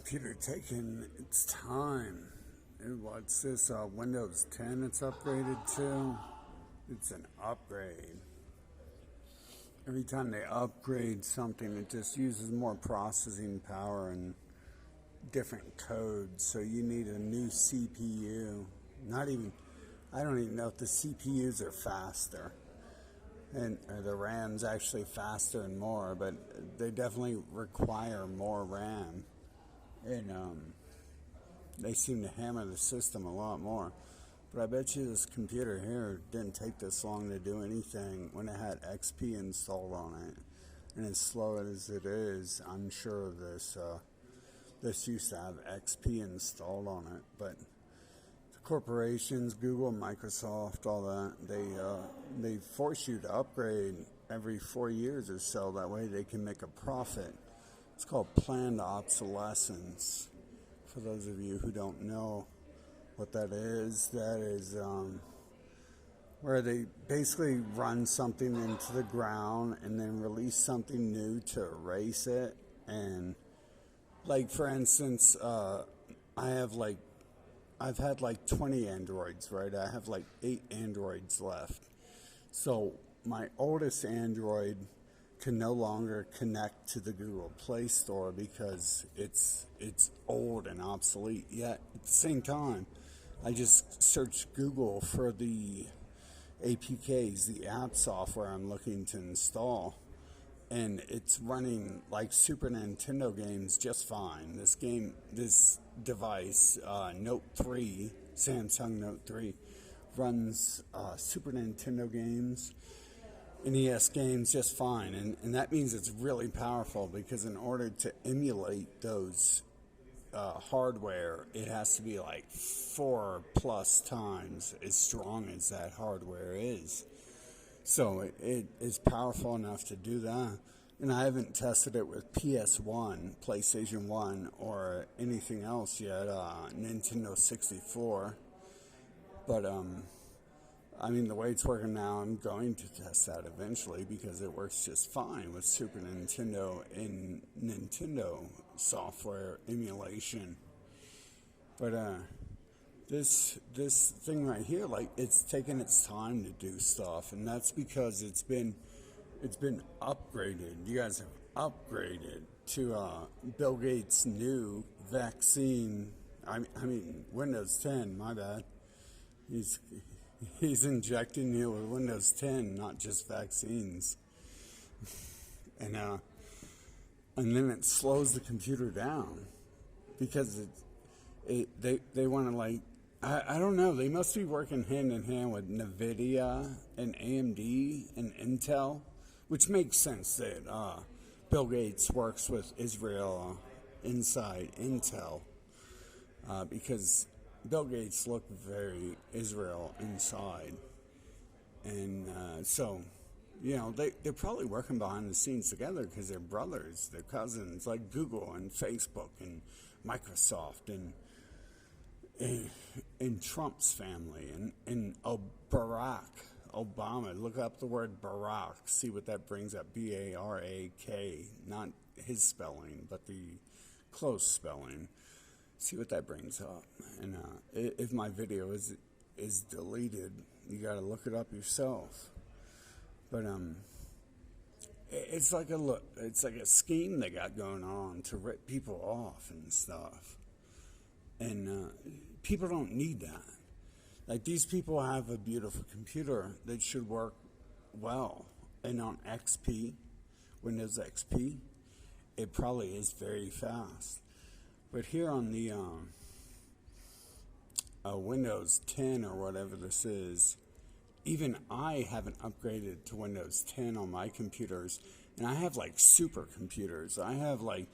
computer taking its time. And what's this? Windows 10 it's upgraded to? It's an upgrade. Every time they upgrade something, it just uses more processing power and different codes. So you need a new CPU. I don't even know if the CPUs are faster. And the RAM's actually faster and more, but they definitely require more RAM. And they seem to hammer the system a lot more. But I bet you this computer here didn't take this long to do anything when it had XP installed on it. And as slow as it is, I'm sure this used to have XP installed on it. But the corporations, Google, Microsoft, all that, they force you to upgrade every 4 years or so. That way they can make a profit. It's called planned obsolescence. For those of you who don't know what that is where they basically run something into the ground and then release something new to erase it. And like, for instance, I've had like 20 Androids, right? I have like 8 Androids left. So my oldest Android can no longer connect to the Google Play Store because it's old and obsolete. Yet at the same time, I just searched Google for the APKs, the app software I'm looking to install, and it's running like Super Nintendo games just fine. This device, Note 3, Samsung Note 3, runs Super Nintendo games, NES games just fine, and that means it's really powerful, because in order to emulate those hardware, it has to be like 4+ times as strong as that hardware is. So it is powerful enough to do that. And I haven't tested it with PS1, PlayStation 1, or anything else yet, Nintendo 64. But I mean, the way it's working now, I'm going to test that eventually, because it works just fine with Super Nintendo and Nintendo software emulation. But this thing right here, like, it's taken its time to do stuff, and that's because it's been upgraded. You guys have upgraded to Bill Gates' new vaccine. I mean Windows 10. My bad. He's injecting you with Windows 10, not just vaccines. And then it slows the computer down, because they want to, like, I don't know, they must be working hand in hand with NVIDIA and AMD and Intel, which makes sense that Bill Gates works with Israel inside Intel, because Bill Gates looked very Israel inside. And so, you know, they're probably working behind the scenes together, because they're brothers, they're cousins, like Google and Facebook and Microsoft and Trump's family and Barack Obama. Look up the word Barack, see what that brings up. B-A-R-A-K, not his spelling, but the close spelling. See what that brings up. And if my video is deleted, you got to look it up yourself. But it's like a scheme they got going on to rip people off and stuff. And people don't need that. Like, these people have a beautiful computer that should work well. And on XP, Windows XP, it probably is very fast. But here on the Windows 10 or whatever this is, even I haven't upgraded to Windows 10 on my computers, and I have like super computers. I have like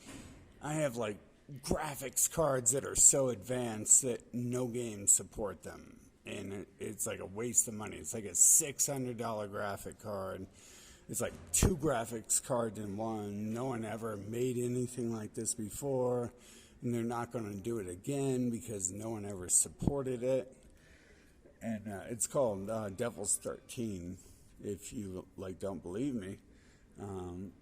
graphics cards that are so advanced that no games support them, and it's like a waste of money. It's like a $600 graphic card. It's like 2 graphics cards in one. No one ever made anything like this before, and they're not going to do it again because no one ever supported it. And it's called Devil's 13, if you don't believe me.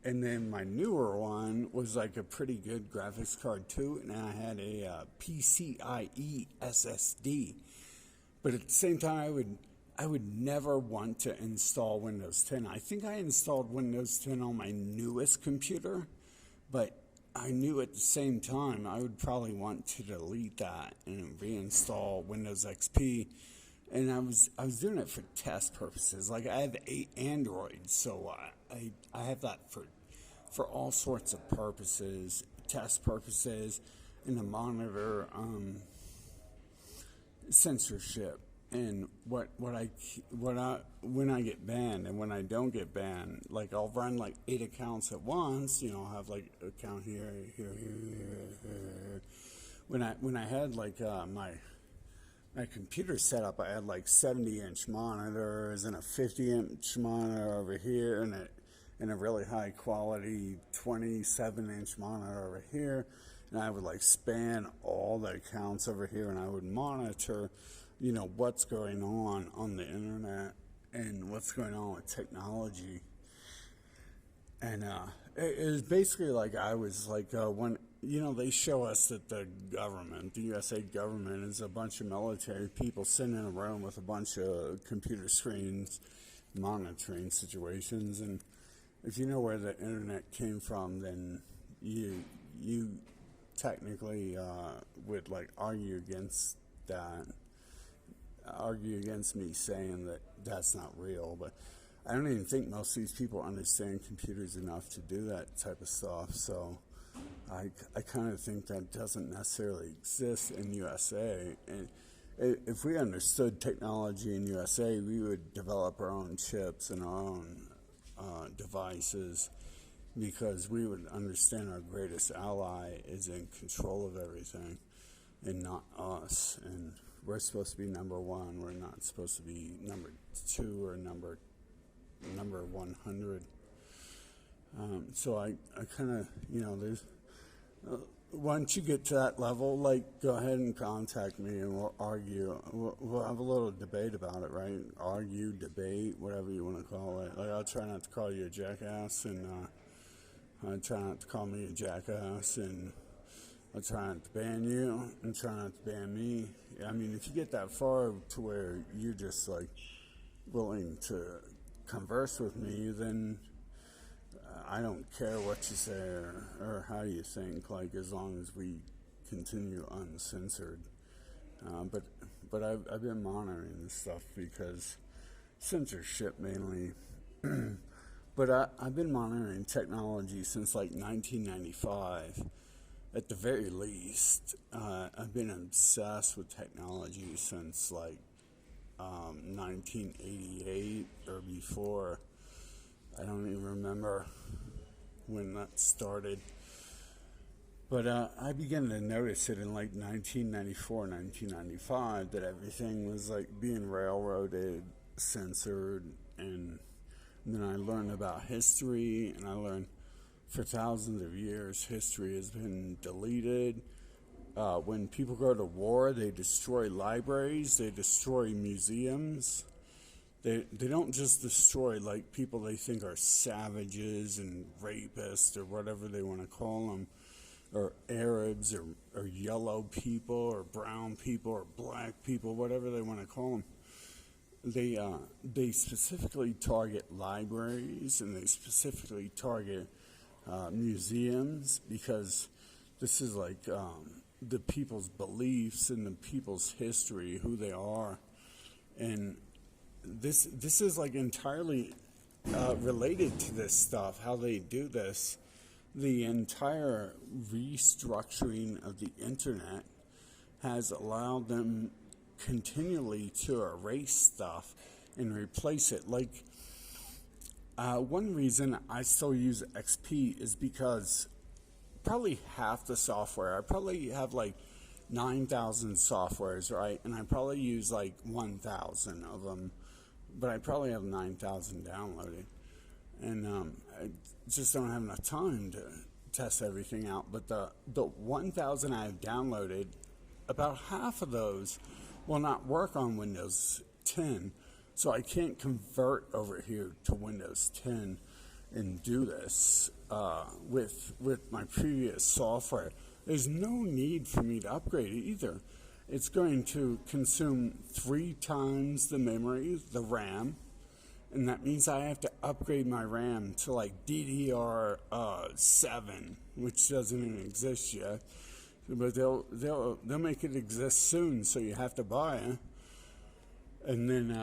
And then my newer one was like a pretty good graphics card too, and I had a PCIe SSD. But at the same time, I would never want to install Windows 10. I think I installed Windows 10 on my newest computer, but I knew at the same time I would probably want to delete that and reinstall Windows XP. And I was doing it for test purposes. Like, I have 8 Androids, so I have that for all sorts of purposes, test purposes, and to monitor censorship and what I when I get banned and when I don't get banned. Like, I'll run like 8 accounts at once. You know, I'll have like account here. When I had like my computer setup, I had like 70-inch monitors and a 50-inch monitor over here, and a really high quality 27-inch monitor over here. And I would like span all the accounts over here, and I would monitor, you know, what's going on the internet and what's going on with technology. And it was basically like I was like when, you know, they show us that the government, the USA government, is a bunch of military people sitting in a room with a bunch of computer screens monitoring situations. And if you know where the internet came from, then you technically would like argue against me saying that that's not real. But I don't even think most of these people understand computers enough to do that type of stuff. So I kind of think that doesn't necessarily exist in USA. And if we understood technology in USA, we would develop our own chips and our own devices, because we would understand our greatest ally is in control of everything and not us. And we're supposed to be number one. We're not supposed to be number 2 or number 100. So I kind of, you know, there's once you get to that level, like, go ahead and contact me and we'll argue. We'll have a little debate about it, right? Argue, debate, whatever you want to call it. Like, I'll try not to call you a jackass, and I'll try not to call me a jackass, and I'll try not to ban you, and try not to ban me. I mean, if you get that far to where you're just, like, willing to converse with me, then I don't care what you say or how you think, like, as long as we continue uncensored. But I've been monitoring this stuff because censorship mainly. But I've been monitoring technology since like 1995, at the very least. I've been obsessed with technology since like 1988 or before. I don't even remember when that started. But I began to notice it in like 1994, 1995, that everything was like being railroaded, censored, and then I learned about history, and I learned for thousands of years history has been deleted. When people go to war, they destroy libraries, they destroy museums. They don't just destroy like people they think are savages and rapists or whatever they want to call them, or Arabs or yellow people or brown people or black people, whatever they want to call them. They specifically target libraries, and they specifically target museums, because this is like the people's beliefs and the people's history, who they are. And this is like entirely related to this stuff, how they do this. The entire restructuring of the internet has allowed them continually to erase stuff and replace it. Like, one reason I still use XP is because probably half the software, I probably have like 9,000 softwares, right? And I probably use like 1,000 of them, but I probably have 9,000 downloaded. And I just don't have enough time to test everything out. But the 1,000 I have downloaded, about half of those will not work on Windows 10. So I can't convert over here to Windows 10. and do this with my previous software. There's no need for me to upgrade it either. It's going to consume 3 times the memory, the RAM, and that means I have to upgrade my RAM to like DDR7, which doesn't even exist yet. But they'll make it exist soon, so you have to buy it. And then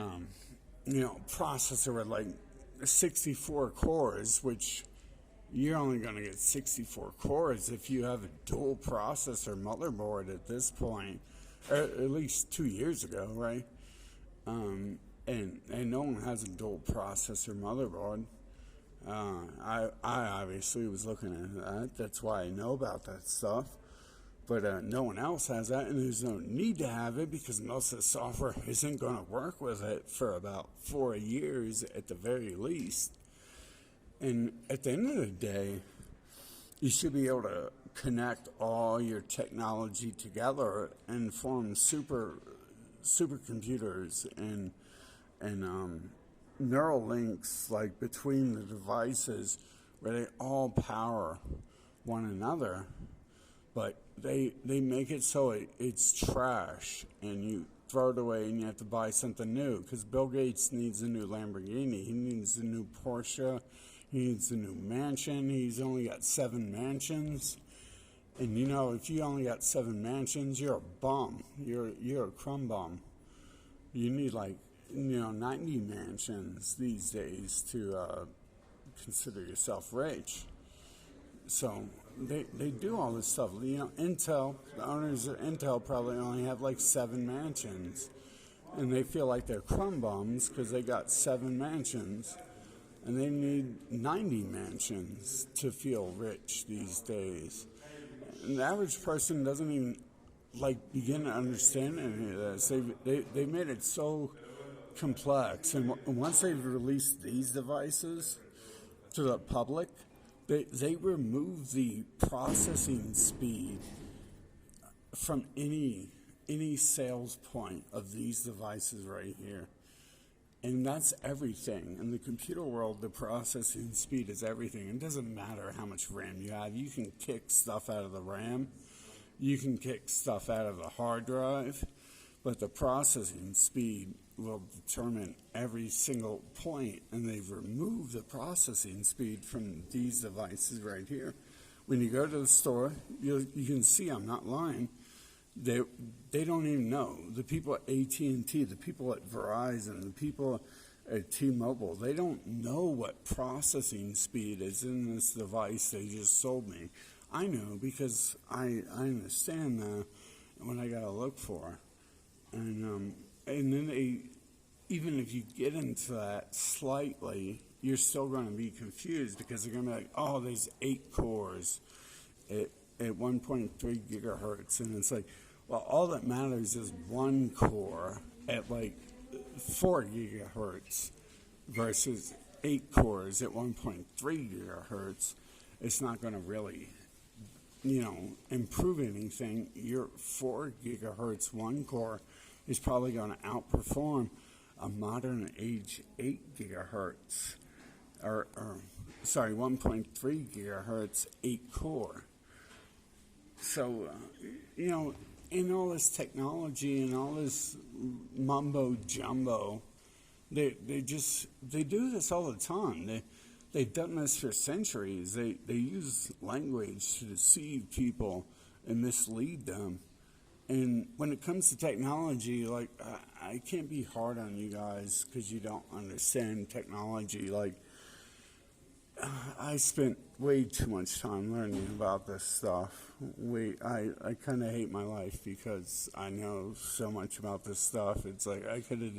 processor with like 64 cores, which you're only going to get 64 cores if you have a dual processor motherboard at this point, or at least 2 years ago, right? And no one has a dual processor motherboard. I obviously was looking at that. That's why I know about that stuff. But no one else has that, and there's no need to have it because most of the software isn't going to work with it for about 4 years at the very least. And at the end of the day, you should be able to connect all your technology together and form supercomputers and neural links like between the devices where they all power one another. But they make it so it's trash, and you throw it away and you have to buy something new. Because Bill Gates needs a new Lamborghini. He needs a new Porsche. He needs a new mansion. He's only got 7 mansions. And if you only got 7 mansions, you're a bum. You're a crumb bum. You need 90 mansions these days to consider yourself rich. So they do all this stuff. Intel, the owners of Intel probably only have 7 mansions. And they feel like they're crumb bums because they got 7 mansions. And they need 90 mansions to feel rich these days. And the average person doesn't even begin to understand any of this. They made it so complex. And once they've released these devices to the public, they remove the processing speed from any sales point of these devices right here. And that's everything. In the computer world, the processing speed is everything. It doesn't matter how much RAM you have. You can kick stuff out of the RAM. You can kick stuff out of the hard drive. But the processing speed will determine every single point. And they've removed the processing speed from these devices right here. When you go to the store, you can see I'm not lying. They don't even know. The people at AT&T, the people at Verizon, the people at T-Mobile, they don't know what processing speed is in this device they just sold me. I know because I understand what I gotta look for. And then even if you get into that slightly, you're still going to be confused because they're going to be like, oh, there's 8 cores at 1.3 gigahertz. And it's like, well, all that matters is 1 core at 4 gigahertz versus 8 cores at 1.3 gigahertz. It's not going to really, improve anything. Your 4 gigahertz 1 core is probably going to outperform a modern age 8 gigahertz, or 1.3 gigahertz 8 core. So, in all this technology and all this mumbo jumbo, they do this all the time. They've done this for centuries. They use language to deceive people and mislead them. And when it comes to technology, I can't be hard on you guys because you don't understand technology. I spent way too much time learning about this stuff. I kind of hate my life because I know so much about this stuff. It's like I could have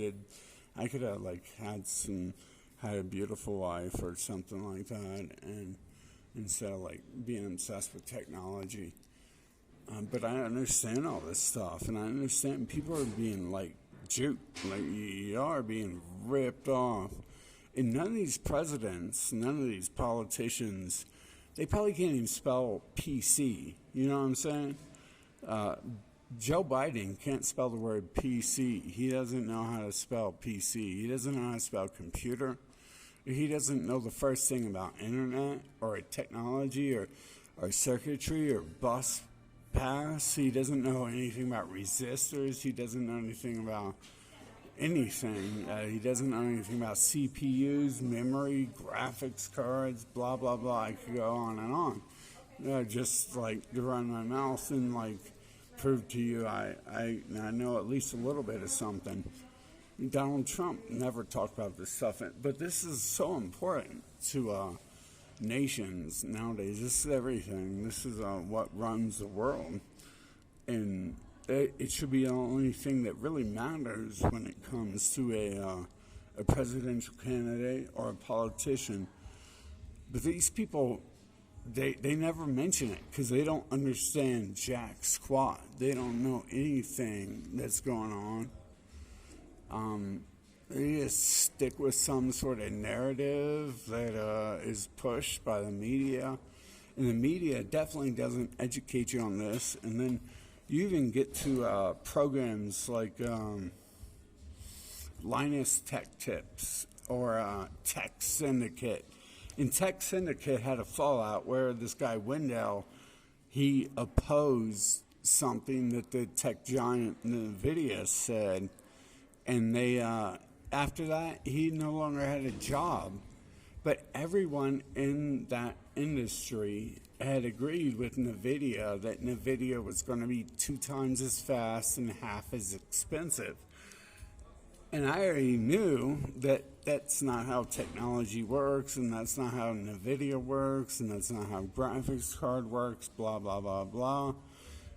had a beautiful life or something like that, and instead of being obsessed with technology. But I understand all this stuff, and I understand people are being juked, you are being ripped off. And none of these presidents, none of these politicians, they probably can't even spell PC. You know what I'm saying? Joe Biden can't spell the word PC. He doesn't know how to spell PC. He doesn't know how to spell computer. He doesn't know the first thing about internet or technology or circuitry or bus pass. He doesn't know anything about resistors. He doesn't know anything about anything. He doesn't know anything about CPUs, memory, graphics cards, blah, blah, blah. I could go on and on. Just like to run my mouth and like prove to you I know at least a little bit of something. Donald Trump never talked about this stuff, but this is so important to nations nowadays. This is everything. This is what runs the world. And it should be the only thing that really matters when it comes to a presidential candidate or a politician. But these people, they never mention it because they don't understand jack squat. They don't know anything that's going on. They just stick with some sort of narrative that is pushed by the media. And the media definitely doesn't educate you on this. And then you even get to programs like Linus Tech Tips or Tech Syndicate. And Tech Syndicate had a fallout where this guy Wendell, he opposed something that the tech giant NVIDIA said. And they, after that, he no longer had a job. But everyone in that industry had agreed with NVIDIA that NVIDIA was going to be 2 times as fast and half as expensive. And I already knew that that's not how technology works, and that's not how NVIDIA works, and that's not how graphics card works, blah, blah, blah, blah.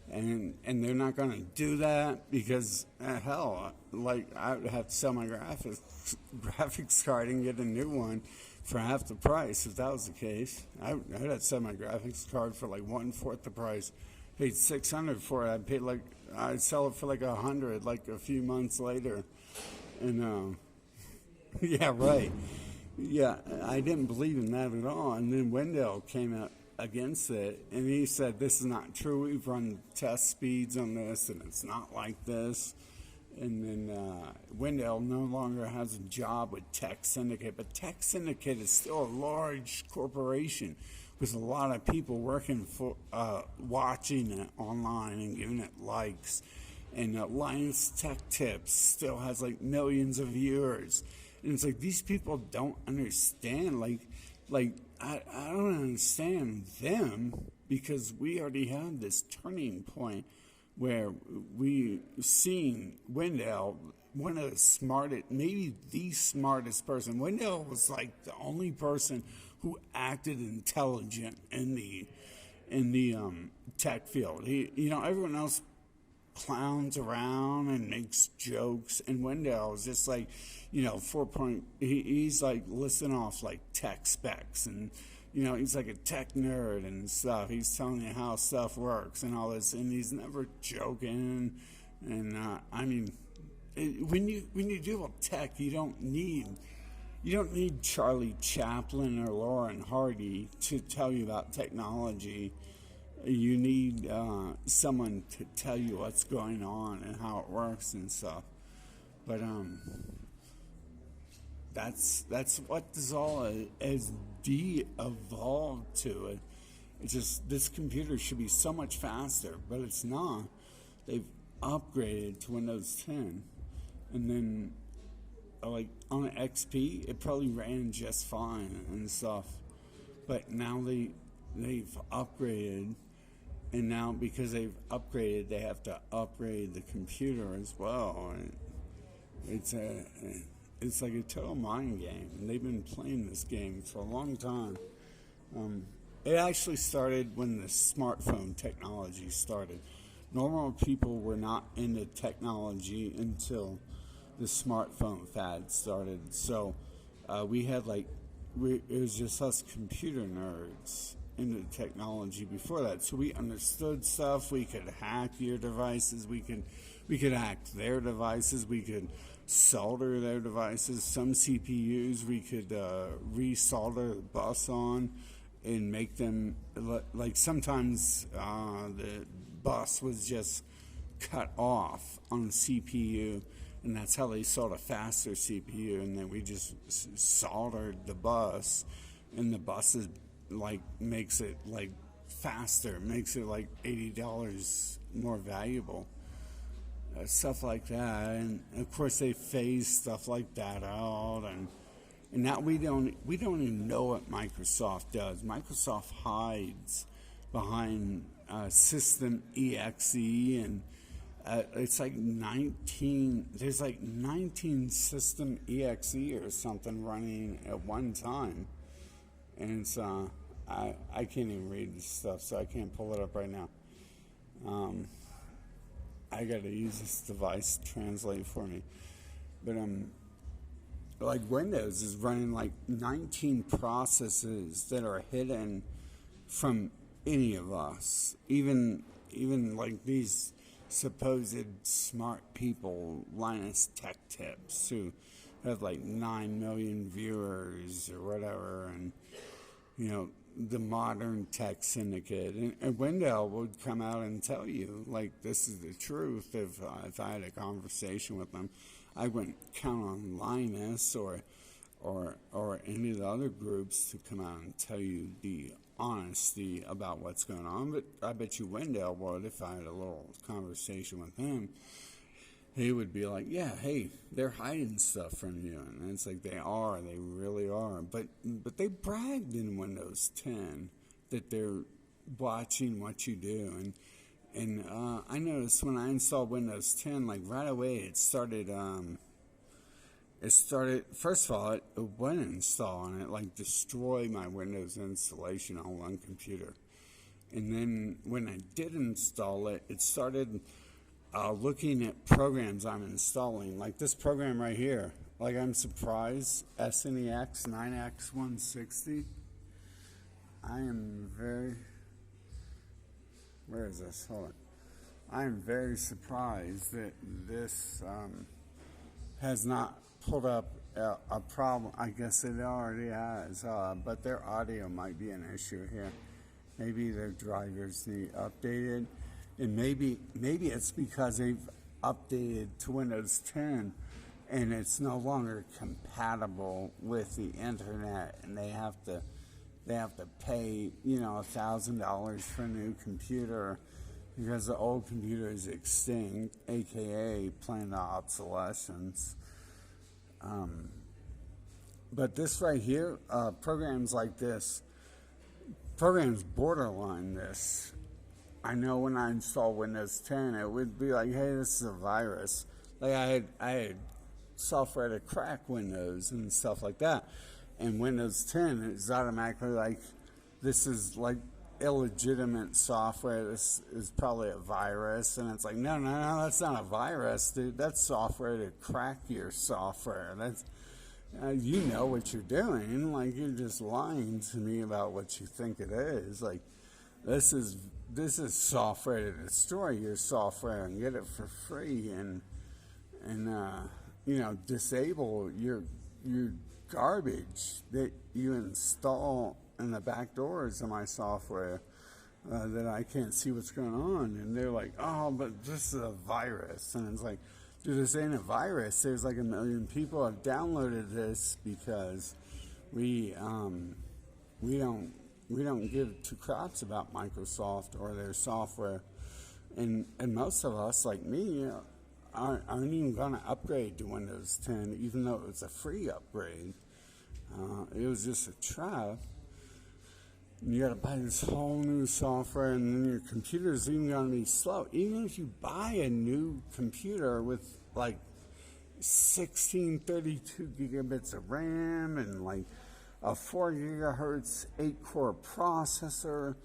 And they're not going to do that because, hell, like, I would have to sell my graphics card and get a new one for half the price if that was the case. I'd have to sell my graphics card for like 1/4 the price. Paid $600 for it. I'd sell it for like $100 like a few months later. And yeah, right. Yeah, I didn't believe in that at all. And then Wendell came out against it, and he said, this is not true. We've run test speeds on this, and it's not like this. And then Wendell no longer has a job with Tech Syndicate, but Tech Syndicate is still a large corporation with a lot of people working for, watching it online and giving it likes. And Linus Tech Tips still has like millions of viewers. And it's like, these people don't understand, I don't understand them, because we already had this turning point where we seen Wendell, one of the smartest, maybe the smartest person. Wendell was like the only person who acted intelligent in the tech field. Everyone else clowns around and makes jokes, and Wendell is just like, he's like listing off like tech specs, and he's like a tech nerd and stuff. He's telling you how stuff works and all this, and he's never joking. And when you deal with tech, you don't need Charlie Chaplin or Lauren Hardy to tell you about technology. You need someone to tell you what's going on and how it works and stuff. But that's what this all has de-evolved to. It's just, this computer should be so much faster, but it's not. They've upgraded to Windows 10, and then like on an XP, it probably ran just fine and stuff. But now they've upgraded. And now, because they've upgraded, they have to upgrade the computer as well. And it's like a total mind game. And they've been playing this game for a long time. It actually started when the smartphone technology started. Normal people were not into technology until the smartphone fad started. So we had it was just us computer nerds into technology before that. So we understood stuff. We could hack your devices. We could hack their devices. We could solder their devices. Some CPUs we could resolder the bus on and make them, like, sometimes the bus was just cut off on the CPU, and that's how they sold a faster CPU. And then we just soldered the bus, and the bus is like makes it like faster, makes it like $80 more valuable. Stuff like that, and of course they phase stuff like that out, and now we don't even know what Microsoft does. Microsoft hides behind System EXE, and it's like 19. There's like 19 System EXE or something running at one time, and it's I can't even read this stuff, so I can't pull it up right now. I gotta use this device to translate for me. But like Windows is running like 19 processes that are hidden from any of us. Even like these supposed smart people, Linus Tech Tips, who have like 9 million viewers or whatever, and the modern tech syndicate, and Wendell would come out and tell you, like, this is the truth. If I had a conversation with them, I wouldn't count on Linus or any of the other groups to come out and tell you the honesty about what's going on. But I bet you Wendell would, if I had a little conversation with him. He would be like, yeah, hey, they're hiding stuff from you. And it's like, they really are. But they bragged in Windows 10 that they're watching what you do. And I noticed when I installed Windows 10, like right away it started, first of all, it wouldn't install, and it like destroyed my Windows installation on one computer. And then when I did install it, it started looking at programs I'm installing, like this program right here. Like, I'm surprised, SNEX 9X160. I am very, where is this? Hold on. I am very surprised that this has not pulled up a problem. I guess it already has, but their audio might be an issue here. Maybe their drivers need updated. And maybe it's because they've updated to Windows 10 and it's no longer compatible with the internet, and they have to pay $1,000 for a new computer because the old computer is extinct, aka planned obsolescence. But this right here, programs like this, programs borderline this. I know when I install Windows 10, it would be like, hey, this is a virus. Like I had software to crack Windows and stuff like that. And Windows 10 is automatically like, this is like illegitimate software. This is probably a virus. And it's like, no, that's not a virus, dude. That's software to crack your software. That's you know what you're doing. Like, you're just lying to me about what you think it is. Like, this is software to destroy your software and get it for free, and disable your garbage that you install in the back doors of my software that I can't see what's going on. And they're like, oh, but this is a virus. And it's like, dude, this ain't a virus. There's like 1 million people have downloaded this because we don't give two craps about Microsoft or their software, and most of us, like me, aren't even going to upgrade to Windows 10, even though it was a free upgrade. It was just a trap. You got to buy this whole new software, and then your computer's even going to be slow. Even if you buy a new computer with like 1632 gigabits of RAM and like a 4 gigahertz 8-core processor,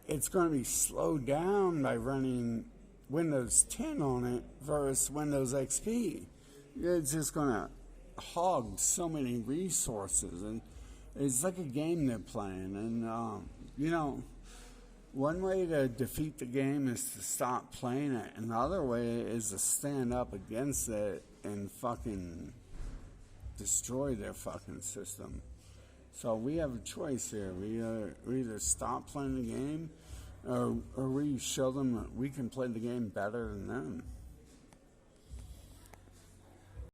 it's going to be slowed down by running Windows 10 on it versus Windows XP. It's just going to hog so many resources, and it's like a game they're playing. And one way to defeat the game is to stop playing it, and the other way is to stand up against it and fucking destroy their fucking system. So we have a choice here. We either stop playing the game, or we show them that we can play the game better than them.